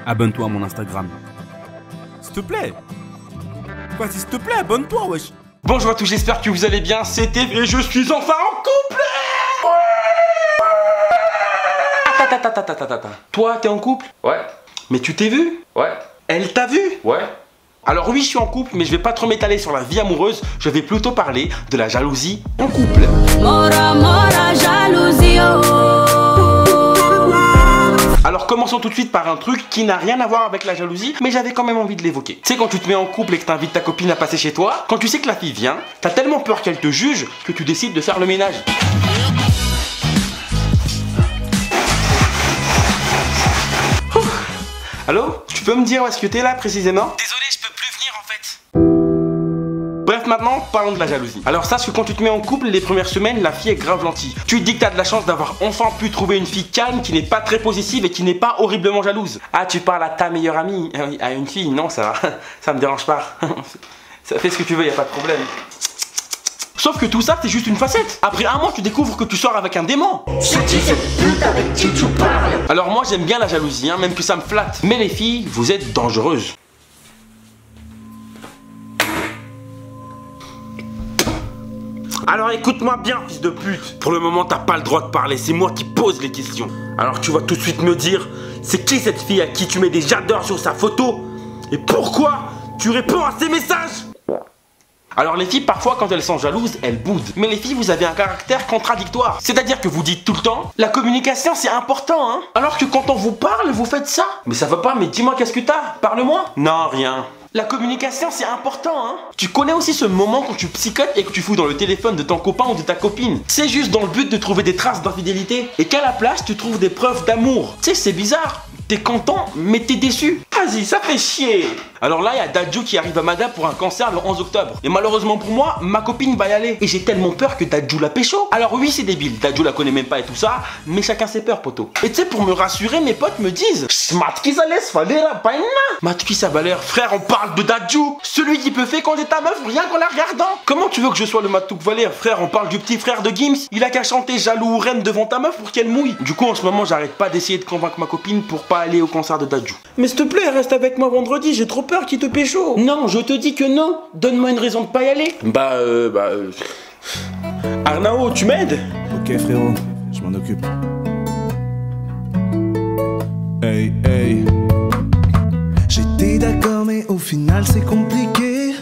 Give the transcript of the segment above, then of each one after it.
abonne-toi à mon Instagram. S'il te plaît. Vas-y, s'il te plaît, abonne-toi, wesh. Bonjour à tous, j'espère que vous allez bien. C'était et je suis enfin en couple. Attends. Toi, t'es en couple? Ouais. Mais tu t'es vu? Ouais. Elle t'a vu? Ouais. Alors oui, je suis en couple, mais je vais pas trop m'étaler sur la vie amoureuse. Je vais plutôt parler de la jalousie en couple. Mora, jalousie, Alors commençons tout de suite par un truc qui n'a rien à voir avec la jalousie, mais j'avais quand même envie de l'évoquer. Tu sais, quand tu te mets en couple et que t'invites ta copine à passer chez toi, quand tu sais que la fille vient, t'as tellement peur qu'elle te juge que tu décides de faire le ménage. Allô? Tu peux me dire où est-ce que t'es là précisément? Désolé, je peux plus venir en fait. Bref, maintenant, parlons de la jalousie. Alors sache que quand tu te mets en couple, les premières semaines, la fille est grave gentille. Tu te dis que t'as de la chance d'avoir enfin pu trouver une fille calme, qui n'est pas très possessive et qui n'est pas horriblement jalouse. Ah, tu parles à ta meilleure amie, à une fille? Non, ça me dérange pas. Ça fait ce que tu veux, y a pas de problème. Sauf que tout ça, c'est juste une facette. Après un mois, tu découvres que tu sors avec un dément. c'est qui cette pute avec qui tu parles? Alors moi, j'aime bien la jalousie, hein, même que ça me flatte. Mais les filles, vous êtes dangereuses. Alors écoute-moi bien, fils de pute. Pour le moment, t'as pas le droit de parler, c'est moi qui pose les questions. Alors tu vas tout de suite me dire, c'est qui cette fille à qui tu mets des j'adore sur sa photo? Et pourquoi tu réponds à ces messages? Alors les filles, parfois quand elles sont jalouses, elles boudent. Mais les filles, vous avez un caractère contradictoire. C'est-à-dire que vous dites tout le temps, la communication c'est important, hein. Alors que quand on vous parle, vous faites ça. Mais ça va pas, mais dis-moi qu'est-ce que t'as? Parle-moi. Non, rien. La communication c'est important, hein. Tu connais aussi ce moment quand tu psychotes et que tu fous dans le téléphone de ton copain ou de ta copine. C'est juste dans le but de trouver des traces d'infidélité. Et qu'à la place, tu trouves des preuves d'amour. Tu sais, c'est bizarre. T'es content, mais t'es déçu. Vas-y, ça fait chier. Alors là, il y a Dadju qui arrive à Mada pour un concert le 11 octobre. Et malheureusement pour moi, ma copine va y aller. Et j'ai tellement peur que Dadju la pécho. Alors oui, c'est débile, Dadju la connaît même pas et tout ça, mais chacun ses peurs, poteau. Et tu sais, pour me rassurer, mes potes me disent Matki ça laisse faller la paina. Matki sa valeur, frère, on parle de Dadju. Celui qui peut féconder ta meuf rien qu'en la regardant. Comment tu veux que je sois le Matouk Valère, frère? On parle du petit frère de Gims. Il a qu'à chanter jaloux ou reine devant ta meuf pour qu'elle mouille. Du coup, en ce moment, j'arrête pas d'essayer de convaincre ma copine pour pas aller au concert de Dadju. Mais s'il te plaît, reste avec moi vendredi, j'ai trop peur qu'il te pécho. Non, je te dis que non. Donne-moi une raison de pas y aller. Arnao, tu m'aides? Ok frérot, je m'en occupe. Hey, hey. J'étais d'accord mais au final c'est compliqué.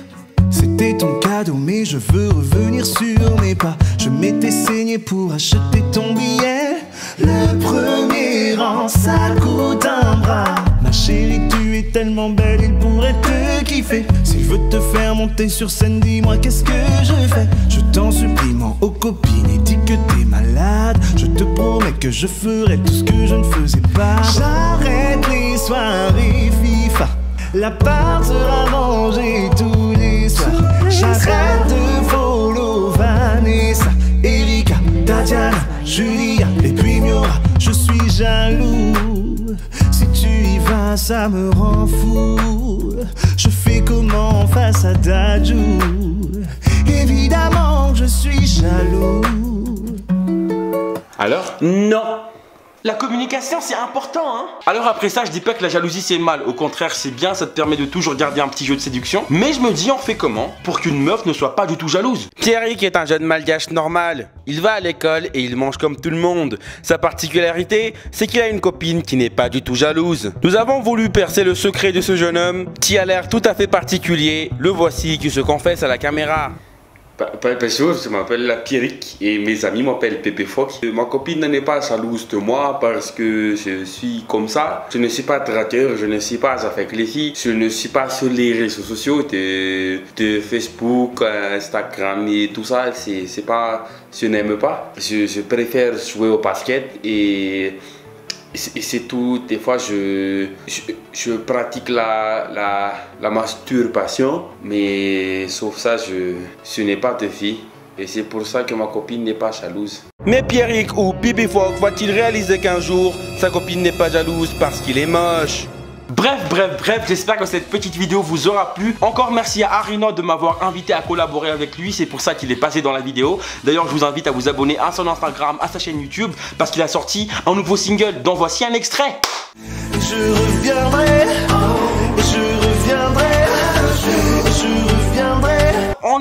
C'était ton cadeau mais je veux revenir sur mes pas. Je m'étais saigné pour acheter ton billet. Le premier rang ça coûte un bras. Ma chérie tu es tellement belle il pourrait te kiffer. S'il veut te faire monter sur scène dis-moi qu'est-ce que je fais. Je t'en supplie mens aux copines et dis que t'es malade. Je te promets que je ferai tout ce que je ne faisais pas. J'arrête les soirées FIFA. La part sera mangée tous les soirs. J'arrête de follow Vanessa, Erika, Tatiana, Julia et puis Miora. Je suis jaloux. Si tu y vas, ça me rend fou. Je fais comment face à Dadju? Évidemment, je suis jaloux. Alors? Non. La communication c'est important, hein. Alors après ça, je dis pas que la jalousie c'est mal. Au contraire, c'est bien, ça te permet de toujours garder un petit jeu de séduction. Mais je me dis, on fait comment pour qu'une meuf ne soit pas du tout jalouse? Pierrick est un jeune malgache normal. Il va à l'école et il mange comme tout le monde. Sa particularité, c'est qu'il a une copine qui n'est pas du tout jalouse. Nous avons voulu percer le secret de ce jeune homme qui a l'air tout à fait particulier. Le voici qui se confesse à la caméra. Perso, je m'appelle Pierrick et mes amis m'appellent Pépé Fox. Ma copine n'est pas jalouse de moi parce que je suis comme ça. Je ne suis pas dragueur, je ne suis pas avec les filles. Je ne suis pas sur les réseaux sociaux de Facebook, Instagram et tout ça. C'est pas, je n'aime pas. Je préfère jouer au basket et c'est tout. Des fois je pratique la masturbation, mais sauf ça je n'ai pas de fille et c'est pour ça que ma copine n'est pas jalouse. Mais Pierrick ou Pépé Fox va-t-il réaliser qu'un jour sa copine n'est pas jalouse parce qu'il est moche? Bref, j'espère que cette petite vidéo vous aura plu. Encore merci à Arino de m'avoir invité à collaborer avec lui, c'est pour ça qu'il est passé dans la vidéo. D'ailleurs, je vous invite à vous abonner à son Instagram, à sa chaîne YouTube, parce qu'il a sorti un nouveau single dont voici un extrait. Je reviendrai.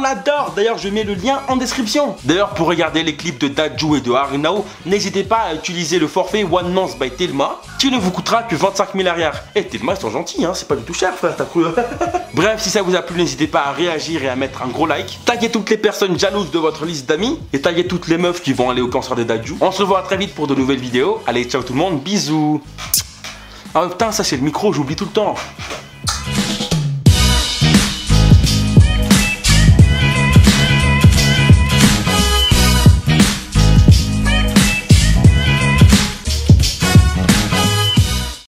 l'adore. D'ailleurs, je mets le lien en description. D'ailleurs, pour regarder les clips de Dadju et de Harinao, n'hésitez pas à utiliser le forfait One Month by Telma, qui ne vous coûtera que 25 000 arrières. Et Telma, ils sont gentils, hein, c'est pas du tout cher, frère, t'as cru. Bref, si ça vous a plu, n'hésitez pas à réagir et à mettre un gros like. Taguez toutes les personnes jalouses de votre liste d'amis et taguez toutes les meufs qui vont aller au concert de Dadju. On se revoit très vite pour de nouvelles vidéos. Allez, ciao tout le monde, bisous. Ah putain, ça c'est le micro, j'oublie tout le temps.